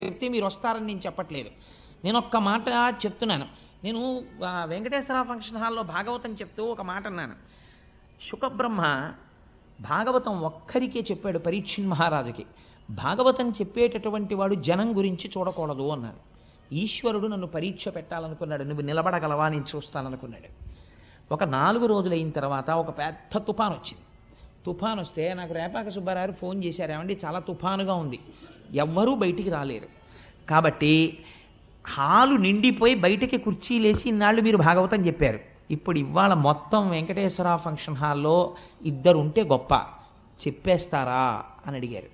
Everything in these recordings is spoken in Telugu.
చెప్తే మీరు వస్తారని నేను చెప్పట్లేదు. నేను ఒక్క మాట చెప్తున్నాను. నేను వెంకటేశ్వర ఫంక్షన్ హాల్లో భాగవతం చెప్తూ ఒక మాట అన్నాను. శుకబ్రహ్మ భాగవతం ఒక్కరికే చెప్పాడు, పరీక్షిన్ మహారాజుకి. భాగవతం చెప్పేటటువంటి వాడు జనం గురించి చూడకూడదు అన్నాడు. ఈశ్వరుడు నన్ను పరీక్ష పెట్టాలనుకున్నాడు, నువ్వు నిలబడగలవా నేను చూస్తాననుకున్నాడు. ఒక 4 రోజులైన తర్వాత ఒక పెద్ద తుఫాను వచ్చింది. తుఫాను వస్తే నాకు రేపాక సుబ్బారావు ఫోన్ చేశారు, ఏమండి చాలా తుఫానుగా ఉంది, ఎవ్వరూ బయటికి రాలేరు, కాబట్టి హాలు నిండిపోయి బయటికి కుర్చీలేసి ఇన్నాళ్ళు మీరు భాగవతం చెప్పారు, ఇప్పుడు ఇవాళ మొత్తం వెంకటేశ్వర ఫంక్షన్ హాల్లో 2 ఉంటే గొప్ప, చెప్పేస్తారా అని అడిగారు.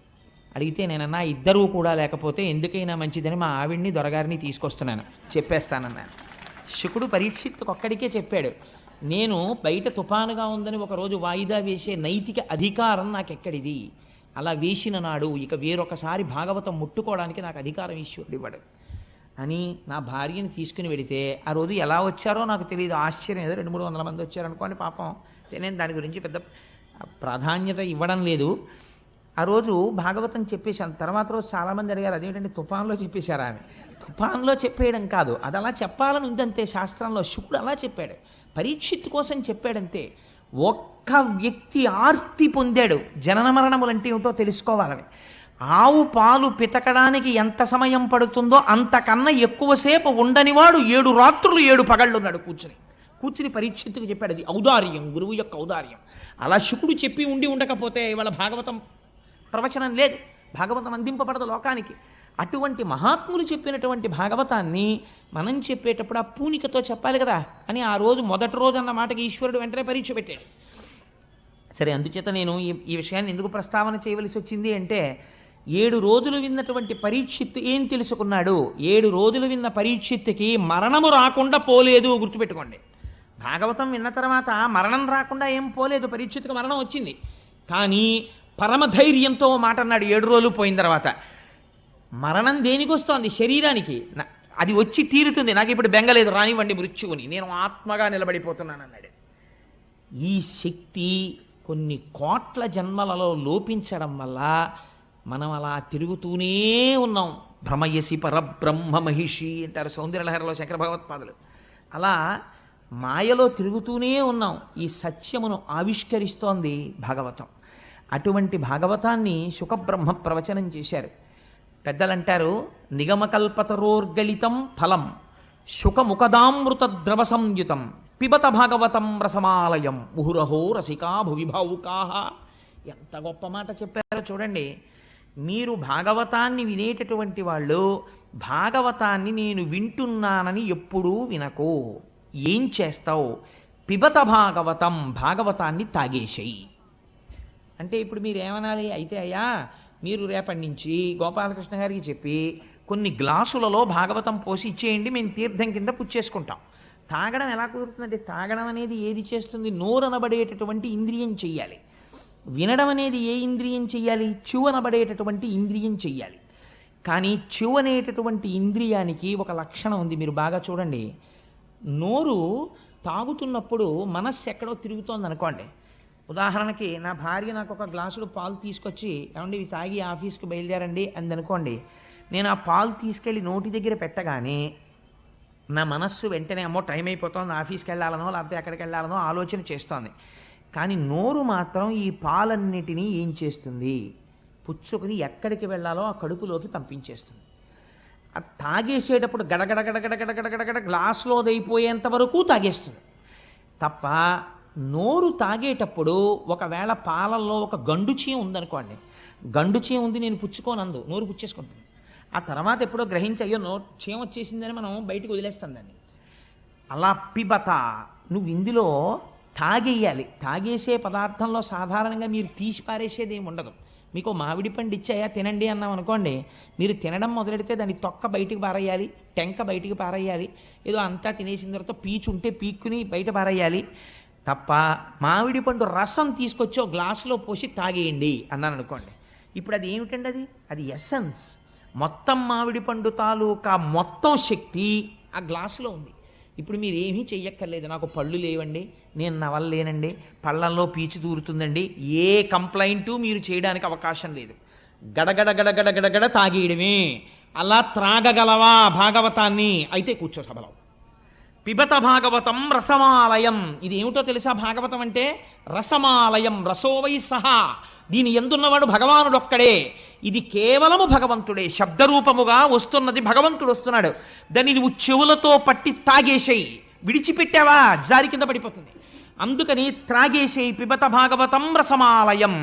అడిగితే నేనన్నా 2 కూడా లేకపోతే ఎందుకైనా మంచిదని మా ఆవిడ్ని దొరగారిని తీసుకొస్తున్నాను, చెప్పేస్తానన్నాను. శుకుడు పరీక్షిత్తుకు ఒక్కడికే చెప్పాడు. నేను బయట తుఫానుగా ఉందని ఒకరోజు వాయిదా వేసే నైతిక అధికారం నాకెక్కడిది, అలా వేసిన నాడు ఇక వేరొకసారి భాగవతం ముట్టుకోవడానికి నాకు అధికారం ఈశ్వరుడు ఇవ్వడు అని నా భార్యని తీసుకుని వెడితే, ఆ రోజు ఎలా వచ్చారో నాకు తెలియదు, ఆశ్చర్యం, ఏదో 200-300 మంది వచ్చారనుకోండి పాపం, నేను దాని గురించి పెద్ద ప్రాధాన్యత ఇవ్వడం లేదు. ఆ రోజు భాగవతం చెప్పేశాను. తర్వాత రోజు చాలామంది అడిగారు, అదేంటంటే తుఫాన్లో చెప్పేశారా అని. తుఫాన్లో చెప్పేయడం కాదు, అది అలా చెప్పాలని ఉందంతే శాస్త్రంలో. శుకుడు అలా చెప్పాడు, పరీక్షిత్ కోసం చెప్పాడంతే. ఒక్క వ్యక్తి ఆర్తి పొందాడు, జనన మరణములంటే ఏమిటో తెలుసుకోవాలని. ఆవు పాలు పితకడానికి ఎంత సమయం పడుతుందో అంతకన్నా ఎక్కువసేపు ఉండనివాడు 7 రాత్రులు 7 పగళ్ళున్నాడు కూర్చుని పరీక్షిత్తుకు చెప్పాడు. అది ఔదార్యం, గురువు యొక్క ఔదార్యం. అలా శుకుడు చెప్పి ఉండకపోతే ఇవాళ భాగవతం ప్రవచనం లేదు, భాగవతం అందింపబడదు లోకానికి. అటువంటి మహాత్ములు చెప్పినటువంటి భాగవతాన్ని మనం చెప్పేటప్పుడు ఆ పూనికతో చెప్పాలి కదా అని ఆ రోజు మొదటి రోజు అన్న మాటకి ఈశ్వరుడు వెంటనే పరీక్ష పెట్టాడు. సరే, అందుచేత నేను ఈ విషయాన్ని ఎందుకు ప్రస్తావన చేయవలసి వచ్చింది అంటే, 7 రోజులు విన్నటువంటి పరీక్షిత్తు ఏం తెలుసుకున్నాడు? 7 రోజులు విన్న పరీక్షిత్తుకి మరణము రాకుండా పోలేదు, గుర్తుపెట్టుకోండి. భాగవతం విన్న తర్వాత మరణం రాకుండా ఏం పోలేదు, పరీక్షిత్తుకు మరణం వచ్చింది. కానీ పరమధైర్యంతో మాట అన్నాడు 7 రోజులు పోయిన తర్వాత. మరణం దేనికి వస్తోంది? శరీరానికి, అది వచ్చి తీరుతుంది, నాకు ఇప్పుడు బెంగలేదు, రానివ్వండి మృత్యువుని, నేను ఆత్మగా నిలబడిపోతున్నాను అన్నాడు. ఈ శక్తి కొన్ని కోట్ల జన్మలలో లోపించడం వల్ల మనం అలా తిరుగుతూనే ఉన్నాం. భ్రమయసి పరబ్రహ్మ మహిషి అంటారు సౌందర్యలహరిలో శంకర భగవత్పాదులు. అలా మాయలో తిరుగుతూనే ఉన్నాం. ఈ సత్యమును ఆవిష్కరిస్తోంది భాగవతం. అటువంటి భాగవతాన్ని శుకబ్రహ్మ ప్రవచనం చేశారు. పెద్దలంటారు, నిగమకల్పతరోర్గలితం ఫలం శుకముఖదామృత ద్రవ సంయుతం పిబత భాగవతం రసమాలయం ముహురహో రసికా భువిభావుకా. ఎంత గొప్ప మాట చెప్పారో చూడండి. మీరు భాగవతాన్ని వినేటటువంటి వాళ్ళు భాగవతాన్ని నేను వింటున్నానని ఎప్పుడూ వినకు. ఏం చేస్తావు? పిబత భాగవతం, భాగవతాన్ని తాగేసేయి అంటే ఇప్పుడు మీరు ఏమనాలి? అయితే అయ్యా మీరు రేపటి నుంచి గోపాలకృష్ణ గారికి చెప్పి కొన్ని గ్లాసులలో భాగవతం పోసి ఇచ్చేయండి, మేము తీర్థం కింద పుచ్చేసుకుంటాం. తాగడం ఎలా కుదురుతుందంటే, తాగడం అనేది ఏది చేస్తుంది? నోరనబడేటటువంటి ఇంద్రియం చెయ్యాలి. వినడం అనేది ఏ ఇంద్రియం చెయ్యాలి? చెవనబడేటటువంటి ఇంద్రియం చెయ్యాలి. కానీ చెవనేటటువంటి ఇంద్రియానికి ఒక లక్షణం ఉంది, మీరు బాగా చూడండి. నోరు తాగుతున్నప్పుడు మనస్సు ఎక్కడో తిరుగుతోంది అనుకోండి. ఉదాహరణకి నా భార్య నాకు ఒక గ్లాసుడు పాలు తీసుకొచ్చి, ఏమండి ఇవి తాగి ఆఫీస్కి బయలుదేరండి అందనుకోండి. నేను ఆ పాలు తీసుకెళ్ళి నోటి దగ్గర పెట్టగానే నా మనస్సు వెంటనే అమ్మో టైం అయిపోతుంది, ఆఫీస్కి వెళ్ళాలనో లేకపోతే ఎక్కడికి వెళ్ళాలనో ఆలోచన చేస్తోంది. కానీ నోరు మాత్రం ఈ పాలన్నిటినీ ఏం చేస్తుంది? పుచ్చుకుని ఎక్కడికి వెళ్ళాలో ఆ కడుపులోకి పంపించేస్తుంది. అది తాగేసేటప్పుడు గడగడ గడగడ గడగడ గడగడ గ్లాసులోదైపోయేంత వరకు తాగేస్తుంది తప్ప, నోరు తాగేటప్పుడు ఒకవేళ పాలల్లో ఒక గండుచీయం ఉందనుకోండి, గండుచీయం ఉంది నేను పుచ్చుకోనందు, నోరు పుచ్చేసుకుంటుంది. ఆ తర్వాత ఎప్పుడో గ్రహించి అయ్యో చీమ వచ్చేసిందని మనం బయటకు వదిలేస్తాం దాన్ని. అలా పిబత, నువ్వు ఇందులో తాగేయాలి. తాగేసే పదార్థంలో సాధారణంగా మీరు తీసి పారేసేది ఏమి ఉండదు. మీకు మామిడి పండు ఇచ్చాయా తినండి అన్నాం అనుకోండి, మీరు తినడం మొదలెడితే దాన్ని తొక్క బయటికి పారేయాలి, టెంక బయటికి పారేయాలి, ఏదో అంతా తినేసిన తర్వాత పీచు ఉంటే పీక్కుని బయట పారేయాలి తప్ప, మామిడి పండు రసం తీసుకొచ్చి ఒక గ్లాసులో పోసి తాగేయండి అన్నాను అనుకోండి. ఇప్పుడు అది ఏమిటండి? అది ఎసెన్స్. మొత్తం మామిడి పండు తాలూకా మొత్తం శక్తి ఆ గ్లాసులో ఉంది. ఇప్పుడు మీరు ఏమీ చెయ్యక్కర్లేదు, నాకు పళ్ళు లేవండి, నేను నవలలేనండి, పళ్ళల్లో పీచు దూరుతుందండి, ఏ కంప్లైంటు మీరు చేయడానికి అవకాశం లేదు. గడగడ గడగడ గడగడ తాగేయడమే. అలా త్రాగగలవా భాగవతాన్ని? అయితే కూర్చో సభలో. పిబత భాగవతం రసమాలయం. ఇది ఏమిటో తెలుసా? భాగవతం అంటే రసమాలయం, రసోవై సహా. దీని ఎందున్నవాడు భగవానుడు ఒక్కడే. ఇది కేవలము భగవంతుడే, శబ్దరూపముగా వస్తున్నది, భగవంతుడు వస్తున్నాడు. దాన్ని నువ్వు చెవులతో పట్టి తాగేసేయి. విడిచిపెట్టావా జారి కింద పడిపోతుంది. అందుకని త్రాగేసేయి. పిబత భాగవతం రసమాలయం.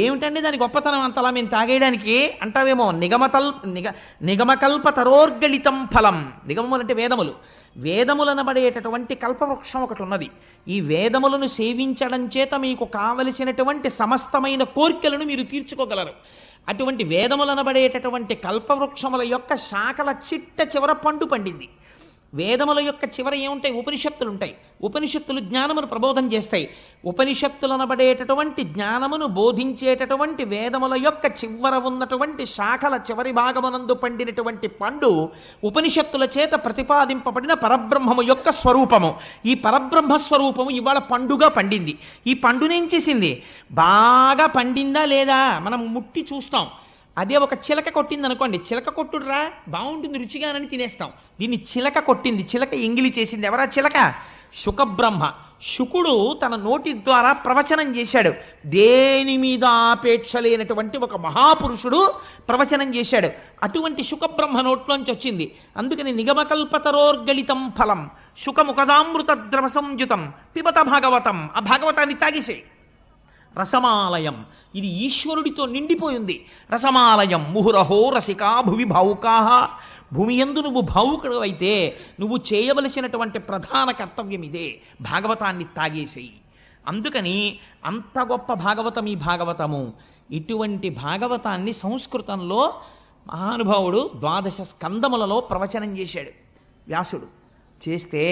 ఏమిటండి దాని గొప్పతనం అంతలా మేము తాగేయడానికి అంటావేమో. నిగమకల్ప తరోర్గళితం ఫలం. నిగమములు అంటే వేదములు. వేదములనబడేటటువంటి కల్పవృక్షం ఒకటి ఉన్నది. ఈ వేదములను సేవించడం చేత మీకు కావలసినటువంటి సమస్తమైన కోరికలను మీరు తీర్చుకోగలరు. అటువంటి వేదములనబడేటటువంటి కల్పవృక్షముల యొక్క శాఖల చిట్ట చివర పండు పండింది. వేదముల యొక్క చివర ఏముంటాయి? ఉపనిషత్తులు ఉంటాయి. ఉపనిషత్తులు జ్ఞానమును ప్రబోధం చేస్తాయి. ఉపనిషత్తులనబడేటటువంటి జ్ఞానమును బోధించేటటువంటి వేదముల యొక్క చివర ఉన్నటువంటి శాఖల చివరి భాగమునందు పండినటువంటి పండు ఉపనిషత్తుల చేత ప్రతిపాదింపబడిన పరబ్రహ్మము యొక్క స్వరూపము. ఈ పరబ్రహ్మ స్వరూపము ఇవాళ పండుగా పండింది. ఈ పండునేం చేసింది? బాగా పండిందా లేదా మనం ముట్టి చూస్తాం. అదే ఒక చిలక కొట్టింది అనుకోండి, చిలక కొట్టుడురా బాగుంటుంది రుచిగానని తినేస్తాం. దీన్ని చిలక కొట్టింది, చిలక ఎంగిలి చేసింది. ఎవరా చిలక? శుకబ్రహ్మ. శుకుడు తన నోటి ద్వారా ప్రవచనం చేశాడు. దేని మీద ఆపేక్ష లేనటువంటి ఒక మహాపురుషుడు ప్రవచనం చేశాడు. అటువంటి శుకబ్రహ్మ నోట్లోంచి వచ్చింది. అందుకని నిగమకల్పతరోర్గళితం ఫలం శుకముఖదామృత ద్రవ సంయుతం పిబత భాగవతం. ఆ భాగవతాన్ని తాగేసే. రసమాలయం, ఇది ఈశ్వరుడితో నిండిపోయింది. రసమాలయం ముహురహో రసికా భువి భావుకాహ. భూమి యందు నువ్వు భావుకుడు అయితే నువ్వు చేయవలసినటువంటి ప్రధాన కర్తవ్యం ఇదే, భాగవతాన్ని తాగేసేయి. అందుకని అంత గొప్ప భాగవతం ఈ భాగవతము. ఇటువంటి భాగవతాన్ని సంస్కృతంలో మహానుభావుడు 12 స్కందములలో ప్రవచనం చేశాడు వ్యాసుడు. చేస్తే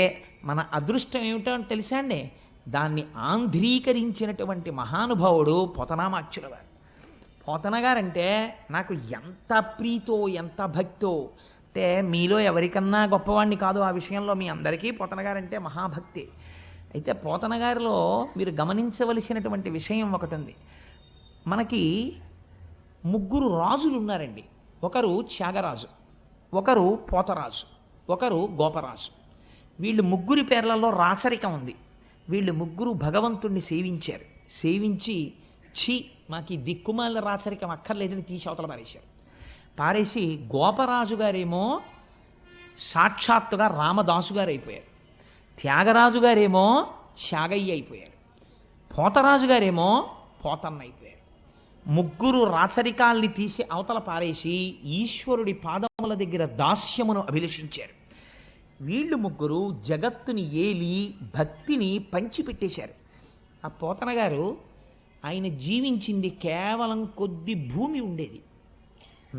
మన అదృష్టం ఏమిటో తెలుసా అండి? దాన్ని ఆంధ్రీకరించినటువంటి మహానుభావుడు పోతనామాచ్యుల వారు. పోతన గారంటే నాకు ఎంత ప్రీతో ఎంత భక్తో. అంటే మీలో ఎవరికన్నా గొప్పవాడిని కాదు ఆ విషయంలో, మీ అందరికీ పోతన గారంటే మహాభక్తి. అయితే పోతన గారిలో మీరు గమనించవలసినటువంటి విషయం ఒకటి ఉంది. మనకి 3 రాజులు ఉన్నారండి. ఒకరు త్యాగరాజు, ఒకరు పోతరాజు, ఒకరు గోపరాజు. వీళ్ళు 3 పేర్లలో రాచరికం ఉంది. వీళ్ళు 3 భగవంతుణ్ణి సేవించారు. సేవించి ఛీ మాకు ఈ దిక్కుమాల రాచరికం అక్కర్లేదని తీసి అవతల పారేశారు. పారేసి గోపరాజు గారేమో సాక్షాత్తుగా రామదాసు గారు అయిపోయారు. త్యాగరాజు గారేమో త్యాగయ్య అయిపోయారు. పోతరాజు గారేమో పోతన్న అయిపోయారు. 3 రాచరికాల్ని తీసి అవతల పారేసి ఈశ్వరుడి పాదముల దగ్గర దాస్యమును అభిలషించారు. వీళ్ళు 3 జగత్తుని ఏలి భక్తిని పంచిపెట్టేశారు. ఆ పోతన గారు ఆయన జీవించింది కేవలం కొద్ది భూమి ఉండేది.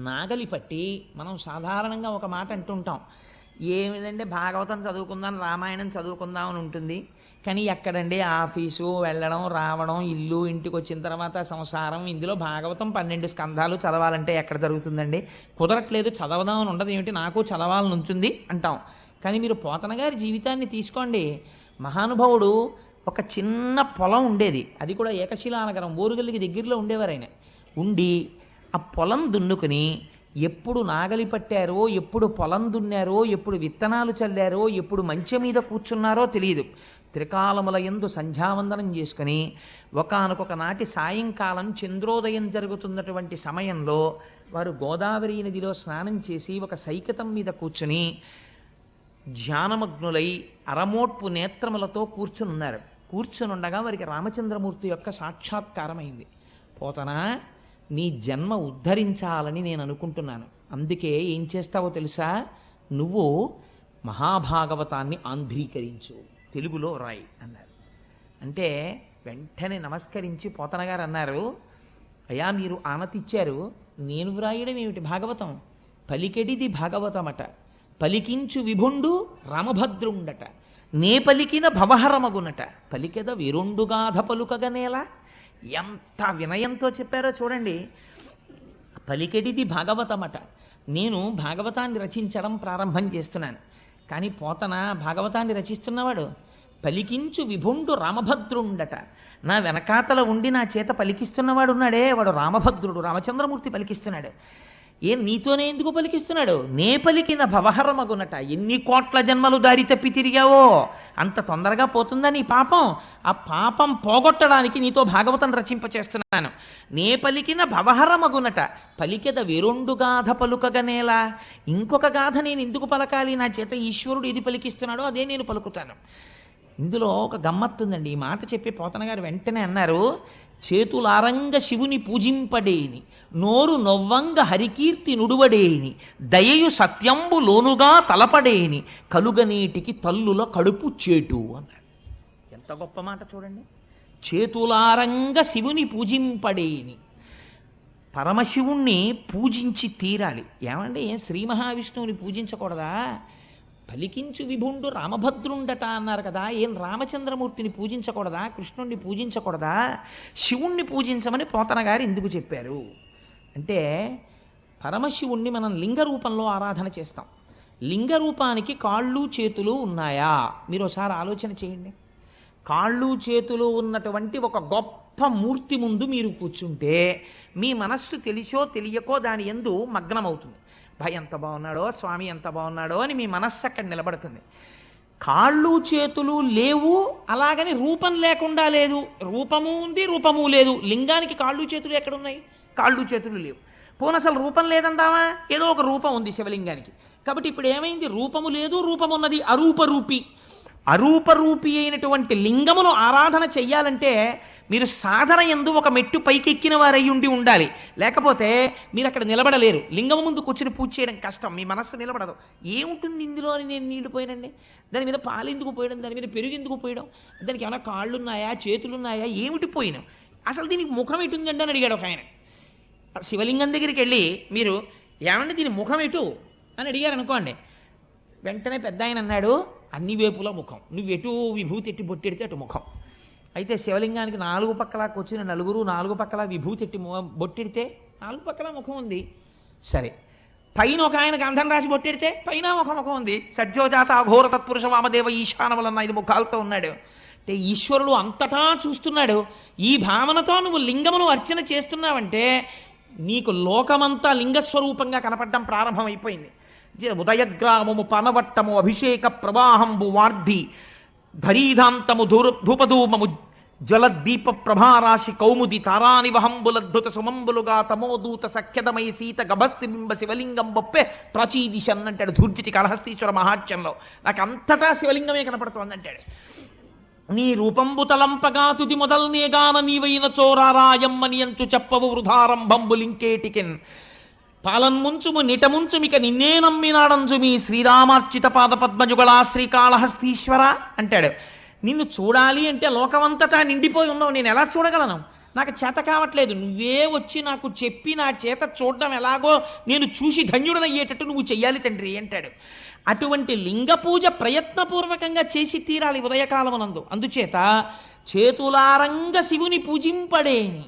నాగలి పట్టి మనం సాధారణంగా ఒక మాట అంటుంటాం, ఏమిటంటే భాగవతం చదువుకుందాం రామాయణం చదువుకుందాం అని ఉంటుంది. కానీ ఎక్కడండి ఆఫీసు వెళ్ళడం రావడం, ఇల్లు, ఇంటికి వచ్చిన తర్వాత సంసారం, ఇందులో భాగవతం 12 స్కంధాలు చదవాలంటే ఎక్కడ జరుగుతుందండి? కుదరట్లేదు, చదవదామని ఉండదు. ఏమిటి నాకు చదవాలని ఉంటుంది అంటాం. కానీ మీరు పోతన గారి జీవితాన్ని తీసుకోండి. మహానుభావుడు ఒక చిన్న పొలం ఉండేది, అది కూడా ఏకశిలానగరం ఓరుగల్లికి దగ్గరలో ఉండేవారు ఆయన. ఉండి ఆ పొలం దున్నుకుని ఎప్పుడు నాగలి పట్టారో, ఎప్పుడు పొలం దున్నారో, ఎప్పుడు విత్తనాలు చల్లారో, ఎప్పుడు మంచె మీద కూర్చున్నారో తెలియదు. త్రికాలముల యందు సంధ్యావందనం చేసుకుని ఒకానొక నాటి సాయంకాలం చంద్రోదయం జరుగుతున్నటువంటి సమయంలో వారు గోదావరి నదిలో స్నానం చేసి ఒక సైకతం మీద కూర్చుని ధ్యానమగ్నులై అరమోట్పు నేత్రములతో కూర్చునున్నారు. కూర్చునుండగా వారికి రామచంద్రమూర్తి యొక్క సాక్షాత్కారమైంది. పోతనా, నీ జన్మ ఉద్ధరించాలని నేను అనుకుంటున్నాను. అందుకే ఏం చేస్తావో తెలుసా? నువ్వు మహాభాగవతాన్ని ఆంధ్రీకరించు, తెలుగులో రాయి అన్నారు. అంటే వెంటనే నమస్కరించి పోతన గారు అన్నారు, అయ్యా మీరు ఆనతిచ్చారు, నేను వ్రాయడం ఏమిటి భాగవతం? పలికెడిది భాగవతమట, పలికించు విభుండు రామభద్రుండట, నే పలికిన భవహరమగునట, పలికెద విరుండుగాధ పలుకగనేలా. ఎంత వినయంతో చెప్పారో చూడండి. పలికెడిది భాగవతమట, నేను భాగవతాన్ని రచించడం ప్రారంభం చేస్తున్నాను. కానీ పోతన భాగవతాన్ని రచిస్తున్నవాడు పలికించు విభుండు రామభద్రుండట, నా వెనకాతల ఉండి నా చేత పలికిస్తున్నవాడు ఉన్నాడే వాడు రామభద్రుడు, రామచంద్రమూర్తి పలికిస్తున్నాడు. ఏం నీతోనే ఎందుకు పలికిస్తున్నాడు? నే పలికిన భవహరమగునట. ఎన్ని కోట్ల జన్మలు దారి తప్పి తిరిగావో అంత తొందరగా పోతుందా నీ పాపం? ఆ పాపం పోగొట్టడానికి నీతో భాగవతం రచింపచేస్తున్నాను. నే పలికిన భవహరమగునట. పలికెద వేరొండు గాథ పలుకగనేలా. ఇంకొక గాథ నేను ఎందుకు పలకాలి? నా చేత ఈశ్వరుడు ఇది పలికిస్తున్నాడో అదే నేను పలుకుతాను. ఇందులో ఒక గమ్మత్తుందండి. ఈ మాట చెప్పి పోతన గారు వెంటనే అన్నారు, చేతులారంగ శివుని పూజింపడేని, నోరు నొవ్వంగ హరికీర్తి నుడువడేని, దయయు సత్యంబు లోనుగా తలపడేని, కలుగనీటికి తల్లుల కడుపు చేటు అన్నాడు. ఎంత గొప్ప మాట చూడండి. చేతులారంగ శివుని పూజింపడేని. పరమశివుణ్ణి పూజించి తీరాలి. ఏమంటే ఏం శ్రీ మహావిష్ణువుని పూజించకూడదా? పలికించు విభుండు రామభద్రుండట అన్నారు కదా. ఏం రామచంద్రమూర్తిని పూజించకూడదా? కృష్ణుణ్ణి పూజించకూడదా? శివుణ్ణి పూజించమని పోతన గారు ఎందుకు చెప్పారు అంటే, పరమశివుణ్ణి మనం లింగ రూపంలో ఆరాధన చేస్తాం. లింగ రూపానికి కాళ్ళు చేతులు ఉన్నాయా? మీరు ఒకసారి ఆలోచన చేయండి. కాళ్ళు చేతులు ఉన్నటువంటి ఒక గొప్ప మూర్తి ముందు మీరు కూర్చుంటే మీ మనస్సు తెలిసో తెలియకో దాని యందు మగ్నమవుతుంది. భయ ఎంత బాగున్నాడో, స్వామి ఎంత బాగున్నాడో అని మీ మనస్సు అక్కడ నిలబడుతుంది. కాళ్ళు చేతులు లేవు, అలాగని రూపం లేకుండా లేదు. రూపము ఉంది, రూపము లేదు. లింగానికి కాళ్ళు చేతులు ఎక్కడున్నాయి? కాళ్ళు చేతులు లేవు. పోనీ అసలు రూపం లేదంటావా? ఏదో ఒక రూపం ఉంది శివలింగానికి. కాబట్టి ఇప్పుడు ఏమైంది? రూపము లేదు, రూపమున్నది. అరూపరూపి. అరూపరూపి అయినటువంటి లింగమును ఆరాధన చెయ్యాలంటే మీరు సాధన యందు ఒక మెట్టు పైకెక్కిన వారయ్యుండి ఉండాలి. లేకపోతే మీరు అక్కడ నిలబడలేరు. లింగము ముందు కూర్చుని పూజ చేయడం కష్టం. మీ మనస్సు నిలబడదు. ఏముంటుంది ఇందులో అని నేను నీళ్లు పోయానండి, దాని మీద పాలు ఎందుకు పోయడం, దాని మీద పెరుగు ఎందుకు పోయడం, దానికి ఏమైనా కాళ్ళు ఉన్నాయా, చేతులు ఉన్నాయా, ఏమిటి పోయినాం, అసలు దీనికి ముఖం ఎటుందండి అని అడిగాడు ఒక ఆయన. శివలింగం దగ్గరికి వెళ్ళి మీరు ఏమంటే దీని ముఖం ఎటు అని అడిగారు అనుకోండి, వెంటనే పెద్ద ఆయన అన్నాడు, అన్ని వేపుల ముఖం, నువ్వు ఎటు విభూతి ఎట్టి బొట్టెడితే అటు ముఖం. అయితే శివలింగానికి నాలుగు పక్కల కూర్చుని నలుగురు నాలుగు పక్కల విభూతి ఎట్టి బొట్టెడితే నాలుగు పక్కల ముఖం ఉంది. సరే, పైన ఒక ఆయన గంధం రాసి బొట్టెడితే పైన ఒక ముఖం ఉంది. సజ్జోజాత అఘోర తత్పురుష వామదేవ ఈశానములన్న 5 ముఖాలతో ఉన్నాడు. అంటే ఈశ్వరుడు అంతటా చూస్తున్నాడు. ఈ భావనతో నువ్వు లింగమును అర్చన చేస్తున్నావంటే నీకు లోకమంతా లింగస్వరూపంగా కనపడడం ప్రారంభమైపోయింది. ఉదయగ్రామము పనవట్టము అభిషేక ప్రవాహంబు వార్ధి ధరీధాంతము ధూపధూమము జలదీప ప్రభారాశి కౌముది తారానివహంబులద్భుత సుమంబులుగా తమోదూత సఖ్యదమై సీత గభస్తిబింబ శివలింగం బొప్పే ప్రాచీదిశన్ అంటాడు ధూర్జటి కాళహస్తీశ్వర మహాత్యంలో. నాకు అంతటా శివలింగమే కనపడుతోంది అంటాడు. నీ రూపంబు తలంపగా తుది మొదల్నేగాన నీవైన చోరారాయమ్మని అంచు చెప్పవు వృధారంభంబులింకేటికెన్ పాలన్ముంచుము నిటముంచుమిక నిన్నే నమ్మినాడంచు మీ శ్రీరామార్చిత పాద పద్మజుగళా శ్రీకాళహస్తీశ్వర అంటాడు. నిన్ను చూడాలి అంటే లోకమంతటా నిండిపోయి ఉన్నావు, నేను ఎలా చూడగలను? నాకు చేత కావట్లేదు. నువ్వే వచ్చి నాకు చెప్పి నా చేత చూడడం ఎలాగో నేను చూసి ధన్యుడనయ్యేటట్టు నువ్వు చెయ్యాలి తండ్రి అంటాడు. అటువంటి లింగ పూజ ప్రయత్నపూర్వకంగా చేసి తీరాలి ఉదయకాలమునందు. అందుచేత చేతులారంగ శివుని పూజింపడేని.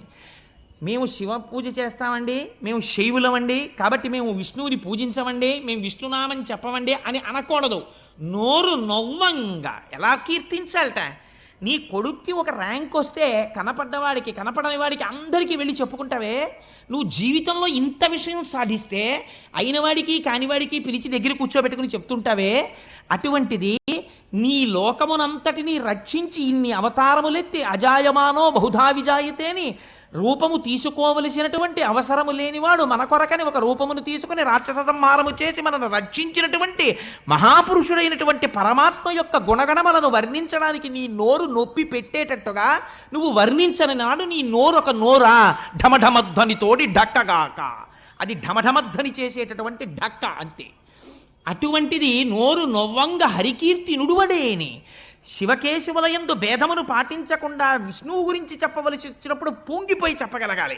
మేము శివ పూజ చేస్తామండి, మేము శైవులమండి, కాబట్టి మేము విష్ణువుని పూజించమండి, మేము విష్ణునామని చెప్పమండి అని అనకూడదు. నోరు నొవ్వంగా ఎలా కీర్తించాలట? నీ కొడుక్కి ఒక ర్యాంక్ వస్తే కనపడ్డవాడికి కనపడని వాడికి అందరికీ వెళ్ళి చెప్పుకుంటావే. నువ్వు జీవితంలో ఇంత విషయం సాధిస్తే అయిన వాడికి కానివాడికి పిలిచి దగ్గర కూర్చోబెట్టుకుని చెప్తుంటావే. అటువంటిది నీ లోకమునంతటిని రక్షించి ఇన్ని అవతారములెత్తి అజాయమానో బహుధా విజాయతేని రూపము తీసుకోవలసినటువంటి అవసరము లేనివాడు మన కొరకని ఒక రూపమును తీసుకుని రాక్షస సంహారము చేసి మనను రక్షించినటువంటి మహాపురుషుడైనటువంటి పరమాత్మ యొక్క గుణగణములను వర్ణించడానికి నీ నోరు నొప్పి పెట్టేటట్టుగా నువ్వు వర్ణించని నాడు నీ నోరు ఒక నోరా ఢమఢమధ్వనితోటి ఢక్కగాక. అది ఢమఢమధ్వని చేసేటటువంటి ఢక్క అంతే. అటువంటిది నోరు నొవ్వంగ హరికీర్తి నుడువడేని. శివకేశవులయందు భేదమును పాటించకుండా విష్ణువు గురించి చెప్పవలసి వచ్చినప్పుడు పొంగిపోయి చెప్పగలగాలి.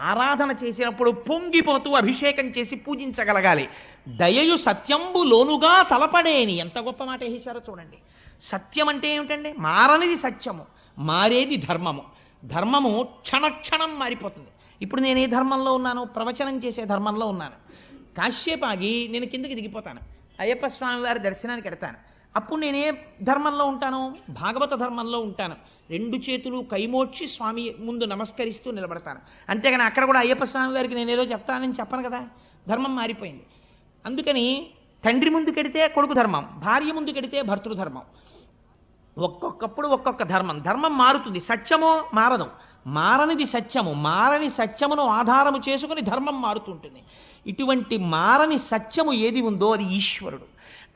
ఆరాధన చేసినప్పుడు పొంగిపోతూ అభిషేకం చేసి పూజించగలగాలి. దయయు సత్యంబు లోనుగా తలపడేని. ఎంత గొప్ప మాట వేశారో చూడండి. సత్యం అంటే ఏమిటండి? మారనిది సత్యము, మారేది ధర్మము. ధర్మము క్షణక్షణం మారిపోతుంది. ఇప్పుడు నేను ఏ ధర్మంలో ఉన్నాను? ప్రవచనం చేసే ధర్మంలో ఉన్నాను. కాశ్యప్ ఆగి నేను కిందకి దిగిపోతాను, అయ్యప్ప స్వామి వారి దర్శనానికి ఎడతాను. అప్పుడు నేనే ధర్మంలో ఉంటాను? భాగవత ధర్మంలో ఉంటాను. 2 చేతులు కైమోడ్చి స్వామి ముందు నమస్కరిస్తూ నిలబడతాను. అంతేగాని అక్కడ కూడా అయ్యప్ప స్వామి వారికి నేను ఏదో చెప్తానని చెప్పను కదా. ధర్మం మారిపోయింది. అందుకని తండ్రి ముందు కెడితే కొడుకు ధర్మం, భార్య ముందు కెడితే భర్తృధర్మం. ఒక్కొక్కప్పుడు ఒక్కొక్క ధర్మం మారుతుంది, సత్యమో మారదు. మారనిది సత్యము, మారని సత్యమును ఆధారము చేసుకుని ధర్మం మారుతుంటుంది. ఇటువంటి మారని సత్యము ఏది ఉందో అది ఈశ్వరుడు.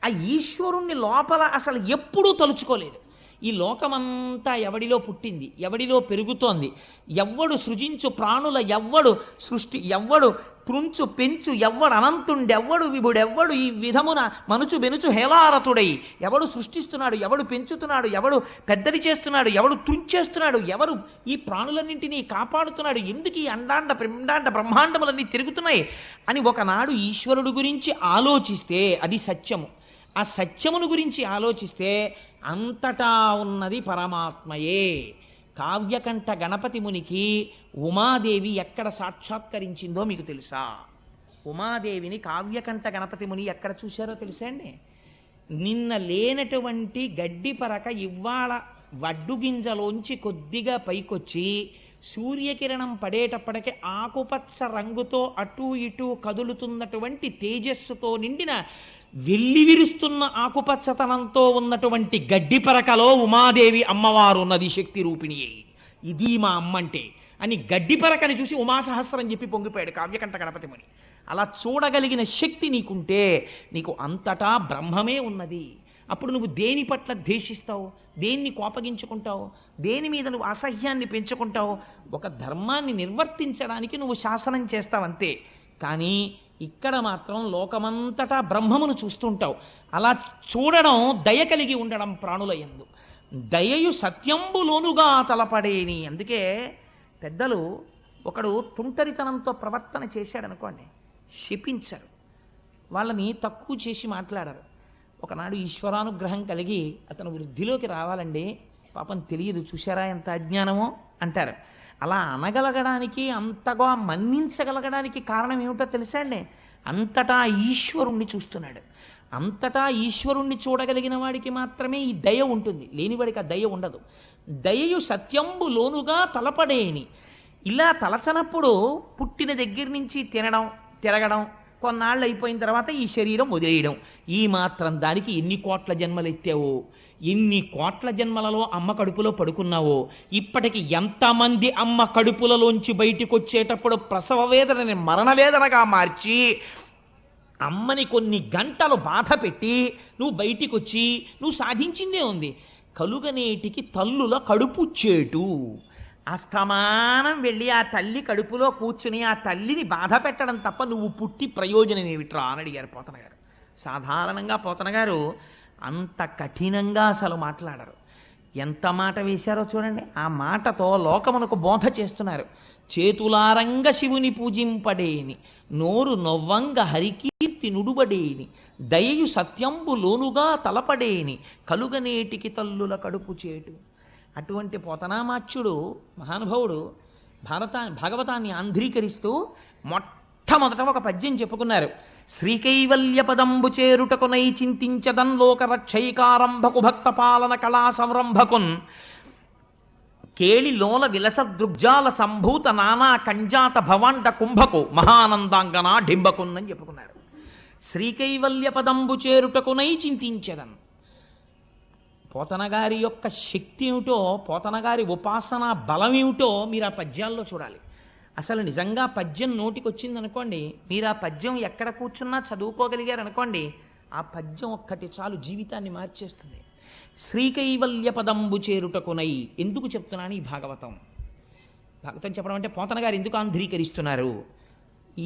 ఆ ఈశ్వరుణ్ణి లోపల అసలు ఎప్పుడూ తలుచుకోలేదు. ఈ లోకమంతా ఎవడిలో పుట్టింది, ఎవడిలో పెరుగుతోంది, ఎవ్వడు సృజించు ప్రాణుల ఎవ్వడు సృష్టి, ఎవ్వడు త్రుంచు పెంచు, ఎవ్వడు అనంతుండెవ్వడు విభుడెవ్వడు ఈ విధమున మనుచు బెనుచు హేళారతుడై, ఎవడు సృష్టిస్తున్నాడు, ఎవడు పెంచుతున్నాడు, ఎవడు పెద్దది చేస్తున్నాడు, ఎవడు తుంచేస్తున్నాడు, ఎవరు ఈ ప్రాణులన్నింటినీ కాపాడుతున్నాడు, ఎందుకు ఈ అండాండ పిండాండ బ్రహ్మాండములన్నీ తిరుగుతున్నాయి అని ఒకనాడు ఈశ్వరుడు గురించి ఆలోచిస్తే అది సత్యము. ఆ సత్యమును గురించి ఆలోచిస్తే అంతటా ఉన్నది పరమాత్మయే. కావ్యకంఠ గణపతి మునికి ఉమాదేవి ఎక్కడ సాక్షాత్కరించిందో మీకు తెలుసా? ఉమాదేవిని కావ్యకంఠ గణపతి ముని ఎక్కడ చూశారో తెలుసా అండి? నిన్న లేనటువంటి గడ్డి పరక ఇవాళ వడ్డుగింజలోంచి కొద్దిగా పైకొచ్చి సూర్యకిరణం పడేటప్పటికి ఆకుపచ్చ రంగుతో అటూ ఇటూ కదులుతున్నటువంటి తేజస్సుతో నిండిన వెల్లివిరుస్తున్న ఆకుపచ్చతనంతో ఉన్నటువంటి గడ్డి పరకలో ఉమాదేవి అమ్మవారు ఉన్నది, శక్తి రూపిణి. ఇది మా అమ్మంటే అని గడ్డి పరకని చూసి ఉమాసహస్రం చెప్పి పొంగిపోయాడు కావ్యకంఠ గణపతి ముని. అలా చూడగలిగిన శక్తి నీకుంటే నీకు అంతటా బ్రహ్మమే ఉన్నది. అప్పుడు నువ్వు దేని పట్ల ద్వేషిస్తావు, దేన్ని కోపగించుకుంటావు, దేని మీద నువ్వు అసహ్యాన్ని పెంచుకుంటావు? ఒక ధర్మాన్ని నిర్వర్తించడానికి నువ్వు శాసనం చేస్తావంతే. కానీ ఇక్కడ మాత్రం లోకమంతటా బ్రహ్మమును చూస్తుంటావు. అలా చూడడం దయ కలిగి ఉండడం ప్రాణుల యందు. దయయు సత్యంబులోనుగా తలపడేని. అందుకే పెద్దలు ఒకడు తుంటరితనంతో ప్రవర్తన చేశాడనుకోండి, శపించరు, వాళ్ళని తక్కువ చేసి మాట్లాడరు. ఒకనాడు ఈశ్వరానుగ్రహం కలిగి అతను వృద్ధిలోకి రావాలండి, పాపం తెలియదు, చూశారా ఎంత అజ్ఞానమో అంటారు. అలా అనగలగడానికి, అంతగా మన్నించగలగడానికి కారణం ఏమిటో తెలుసా అండి? అంతటా ఈశ్వరుణ్ణి చూస్తున్నాడు. అంతటా ఈశ్వరుణ్ణి చూడగలిగిన వాడికి మాత్రమే ఈ దయ ఉంటుంది, లేనివాడికి ఆ దయ ఉండదు. దయయు సత్యంబు లోనుగా తలపడేని. ఇలా తలచనప్పుడు పుట్టిన దగ్గర నుంచి తిరగడం, కొన్నాళ్ళు అయిపోయిన తర్వాత ఈ శరీరం వదిలేయడం, ఈ మాత్రం దానికి ఎన్ని కోట్ల జన్మలు ఎత్తావో, ఎన్ని కోట్ల జన్మలలో అమ్మ కడుపులో పడుకున్నావో, ఇప్పటికి ఎంతమంది అమ్మ కడుపులలోంచి బయటికి వచ్చేటప్పుడు ప్రసవ వేదనని మరణవేదనగా మార్చి అమ్మని కొన్ని గంటలు బాధ పెట్టి నువ్వు బయటికి వచ్చి నువ్వు సాధించిందే ఉంది. కలుగనేటికి తల్లుల కడుపు చేటు. అస్తమానం వెళ్ళి ఆ తల్లి కడుపులో కూర్చుని ఆ తల్లిని బాధ పెట్టడం తప్ప నువ్వు పుట్టి ప్రయోజనం ఏమిట్రా అని అడిగారు పోతన గారు. సాధారణంగా పోతన గారు అంత కఠినంగా అసలు మాట్లాడరు. ఎంత మాట వేశారో చూడండి. ఆ మాటతో లోకమునకు బోధ చేస్తున్నారు. చేతులారంగ శివుని పూజింపడేని, నోరు నొవ్వంగ హరికీర్తి నుడుబడేని, దయయు సత్యంబు లోనుగా తలపడేని, కలుగనేటికి తల్లుల కడుపు చేటు. అటువంటి పోతనామాచ్యుడు మహానుభావుడు భాగవతాన్ని ఆంధ్రీకరిస్తూ మొట్టమొదట ఒక పద్యం చెప్పుకున్నారు. శ్రీకైవల్య పదంబు చేరుటకునై చింతించదన్ లోక రక్షైకారంభకు భక్త పాలన కళా సంరంభకున్ కేళి లోల విలస దృగ్జాల సంభూత నానా కంజాత భవాండ కుంభకు మహానందాంగన డింబకున్ అని చెప్పుకున్నారు. శ్రీకైవల్య పదంబు చేరుటకునై చింతించదన్. పోతనగారి యొక్క శక్తి ఏమిటో, పోతనగారి ఉపాసనా బలం ఏమిటో మీరు ఆ పద్యాల్లో చూడాలి. అసలు నిజంగా పద్యం నోటికి వచ్చిందనుకోండి, మీరు ఆ పద్యం ఎక్కడ కూర్చున్నా చదువుకోగలిగారు అనుకోండి, ఆ పద్యం ఒక్కటి చాలు జీవితాన్ని మార్చేస్తుంది. శ్రీకైవల్య పదంబు చేరుటకునై. ఎందుకు చెప్తున్నాను ఈ భాగవతం చెప్పడం అంటే, పోతన గారు ఎందుకు ఆంధ్రీకరిస్తున్నారు?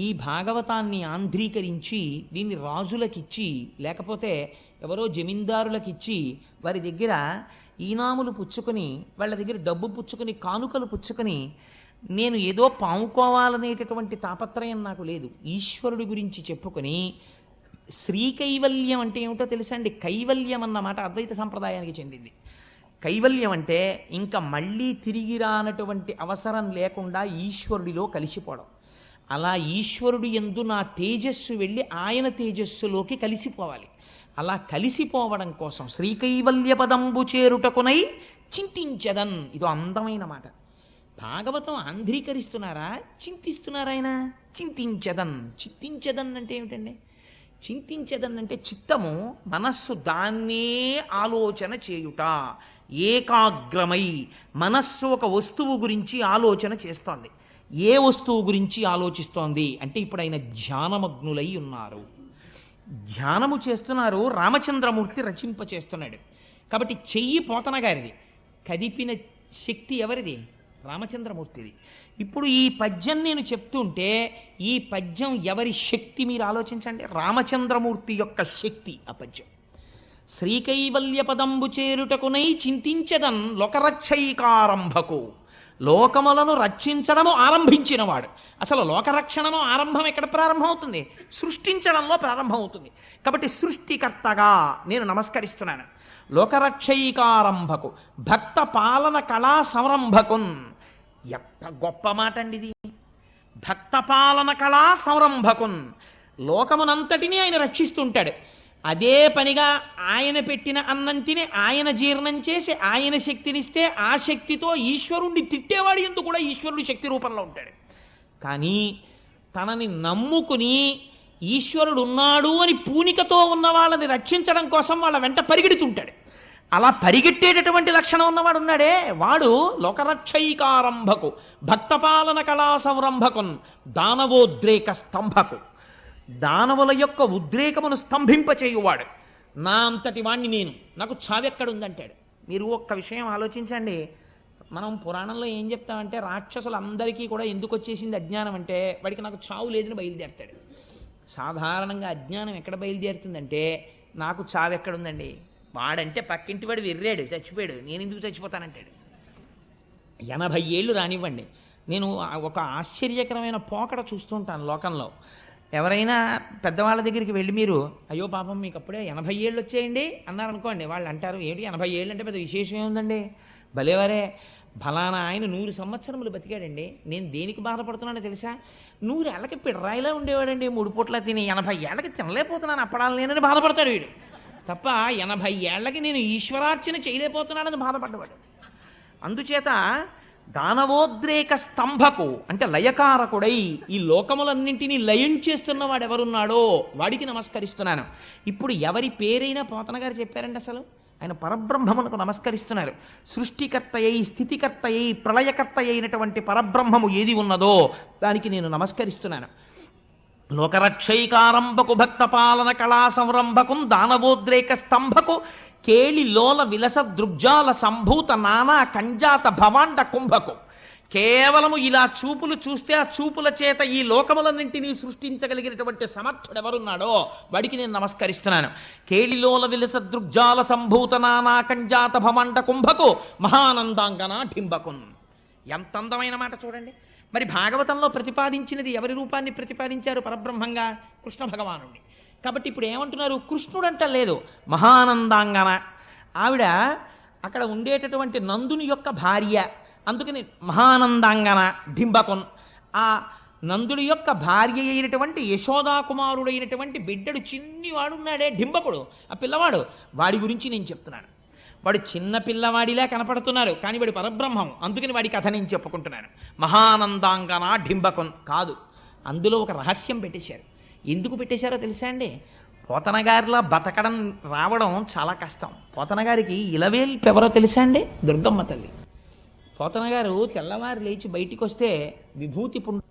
ఈ భాగవతాన్ని ఆంధ్రీకరించి దీన్ని రాజులకిచ్చి, లేకపోతే ఎవరో జమీందారులకిచ్చి వారి దగ్గర ఈనాములు పుచ్చుకొని, వాళ్ళ దగ్గర డబ్బు పుచ్చుకొని, కానుకలు పుచ్చుకొని, నేను ఏదో పాముకోవాలనేటటువంటి తాపత్రయం నాకు లేదు. ఈశ్వరుడి గురించి చెప్పుకొని, శ్రీకైవల్యం అంటే ఏమిటో తెలుసా అండి? కైవల్యం అన్నమాట అద్వైత సంప్రదాయానికి చెందింది. కైవల్యం అంటే ఇంకా మళ్ళీ తిరిగి రానటువంటి అవసరం లేకుండా ఈశ్వరుడిలో కలిసిపోవడం. అలా ఈశ్వరుడు యందు నా తేజస్సు వెళ్ళి ఆయన తేజస్సులోకి కలిసిపోవాలి. అలా కలిసిపోవడం కోసం శ్రీకైవల్య పదంబు చేరుటకునై చింతించదన్. ఇదో అందమైన మాట. భాగవతం ఆంధ్రీకరిస్తున్నారా, చింతిస్తున్నారా ఆయన? చింతించదన్ అంటే ఏమిటండి? చింతించదన్ అంటే చిత్తము, మనస్సు దాన్నే ఆలోచన చేయుట, ఏకాగ్రమై మనస్సు ఒక వస్తువు గురించి ఆలోచన చేస్తోంది. ఏ వస్తువు గురించి ఆలోచిస్తోంది అంటే ఇప్పుడు ఆయన ధ్యానమగ్నులై ఉన్నారు, ధ్యానము చేస్తున్నారు. రామచంద్రమూర్తి రచింప చేస్తున్నాడు కాబట్టి చెయ్యి పోతన గారిది, కదిపిన శక్తి ఎవరిది? రామచంద్రమూర్తిది. ఇప్పుడు ఈ పద్యం నేను చెప్తుంటే ఈ పద్యం ఎవరి శక్తి మీరు ఆలోచించండి. రామచంద్రమూర్తి యొక్క శక్తి ఆ పద్యం. శ్రీకైవల్య పదంబు చేరుటకునై చింతించదన్ లోకరక్షైకారంభకు, లోకములను రక్షించడము ఆరంభించినవాడు. అసలు లోకరక్షణము ఆరంభం ఎక్కడ ప్రారంభం అవుతుంది? సృష్టించడంలో ప్రారంభం అవుతుంది. కాబట్టి సృష్టికర్తగా నేను నమస్కరిస్తున్నాను. లోకరక్షైకారంభకు భక్త పాలన కళా సంరంభకున్. ఎంత గొప్ప మాట అండి ఇది! భక్త పాలన కళా సంరంభకున్. లోకమునంతటినీ ఆయన రక్షిస్తుంటాడు. అదే పనిగా ఆయన పెట్టిన అన్నం తిని ఆయన జీర్ణం చేసి ఆయన శక్తినిస్తే ఆ శక్తితో ఈశ్వరుణ్ణి తిట్టేవాడు ఎందుకు కూడా ఈశ్వరుడు శక్తి రూపంలో ఉంటాడు. కానీ తనని నమ్ముకుని ఈశ్వరుడు ఉన్నాడు అని పూనికతో ఉన్న వాళ్ళని రక్షించడం కోసం వాళ్ళ వెంట పరిగెడుతుంటాడు. అలా పరిగెట్టేటటువంటి లక్షణం ఉన్నవాడు ఉన్నాడే, వాడు లోకరక్షైకారంభకు భక్తపాలన కళా సంరంభకున్ దానవోద్రేక స్తంభకు. దానవుల యొక్క ఉద్రేకమును స్తంభింపచేయువాడు. నా అంతటి వాణ్ణి నేను, నాకు చావెక్కడుందంటాడు. మీరు ఒక్క విషయం ఆలోచించండి. మనం పురాణంలో ఏం చెప్తామంటే రాక్షసులందరికీ కూడా ఎందుకు వచ్చేసింది అజ్ఞానం అంటే వాడికి నాకు చావు లేదని బయలుదేరతాడు. సాధారణంగా అజ్ఞానం ఎక్కడ బయలుదేరుతుందంటే నాకు చావు ఎక్కడుందండి, వాడంటే పక్కింటి వాడు వెర్రాడు చచ్చిపోయాడు, నేను ఎందుకు చచ్చిపోతానంటాడు. 80 ఏళ్ళు రానివ్వండి. నేను ఒక ఆశ్చర్యకరమైన పోకడ చూస్తుంటాను లోకంలో. ఎవరైనా పెద్దవాళ్ళ దగ్గరికి వెళ్ళి మీరు అయ్యో పాపం మీకు అప్పుడే 80 ఏళ్ళు వచ్చేయండి అన్నారనుకోండి, వాళ్ళు అంటారు ఏంటి 80 ఏళ్ళు అంటే పెద్ద విశేషం ఏముందండి, భలేవరే ఫలానా ఆయన 100 సంవత్సరములు బతికాడండి, నేను దేనికి బాధపడుతున్నానో తెలుసా, 100 ఏళ్ళకి పిడరాయిలా ఉండేవాడండి, 3 పూట్ల తిని 80 ఏళ్ళకి తినలేకపోతున్నాను అప్పడాలు నేనని బాధపడతాడు వీడు. తప్ప 80 ఏళ్ళకి నేను ఈశ్వరార్చన చేయలేకపోతున్నానని బాధపడ్డవాడు. అందుచేత దానవోద్రేక స్తంభకు అంటే లయకారకుడై ఈ లోకములన్నింటినీ లయం చేస్తున్నవాడు ఎవరున్నాడో వాడికి నమస్కరిస్తున్నాను. ఇప్పుడు ఎవరి పేరైనా పోతన గారు చెప్పారండి, అసలు ఆయన పరబ్రహ్మమునకు నమస్కరిస్తున్నారు. సృష్టికర్త అయి స్థితికర్త అయి ప్రళయకర్త అయినటువంటి పరబ్రహ్మము ఏది ఉన్నదో దానికి నేను నమస్కరిస్తున్నాను. లోకరక్షైకారంభకు భక్త పాలన కళా సంరంభకం దానవోద్రేక స్తంభకు కేళి లోల విలస దృగ్జాల సంభూత నానా కంజాత భవాండ కుంభకు. కేవలము ఇలా చూపులు చూస్తే ఆ చూపుల చేత ఈ లోకములన్నింటినీ సృష్టించగలిగినటువంటి సమర్థుడు ఎవరున్నాడో వాడికి నేను నమస్కరిస్తున్నాను. కేళిలోల విలస దృగ్జాల సంభూత నానా కంజాత భవాండ కుంభకు మహానందాంగన ఢింబకున్. ఎంత అందమైన మాట చూడండి. మరి భాగవతంలో ప్రతిపాదించినది ఎవరి రూపాన్ని ప్రతిపాదించారు? పరబ్రహ్మంగా కృష్ణ భగవానుడిని. కాబట్టి ఇప్పుడు ఏమంటున్నారు? కృష్ణుడంట లేదు, మహానందాంగన. ఆవిడ అక్కడ ఉండేటటువంటి నందుని యొక్క భార్య, అందుకని మహానందాంగన డింబకొన్. ఆ నందుడి యొక్క భార్య అయినటువంటి యశోదాకుమారుడైనటువంటి బిడ్డడు చిన్నివాడున్నాడే డింబకుడు, ఆ పిల్లవాడు, వాడి గురించి నేను చెప్తున్నాను. వాడు చిన్న పిల్లవాడిలా కనపడుతున్నారు కానీ వాడి పరబ్రహ్మం, అందుకని వాడి కథ నేను చెప్పుకుంటున్నాను. మహానందాంగన డింబకొన్ కాదు, అందులో ఒక రహస్యం పెట్టేశారు. ఎందుకు పెట్టేశారో తెలుసా అండి? పోతన గారిలా బతకడం రావడం చాలా కష్టం. పోతన గారికి ఇలవేల్పు ఎవరో తెలుసా అండి? దుర్గమ్మ తల్లి. పోతన గారు తెల్లవారు లేచి బయటికి వస్తే విభూతి పుండు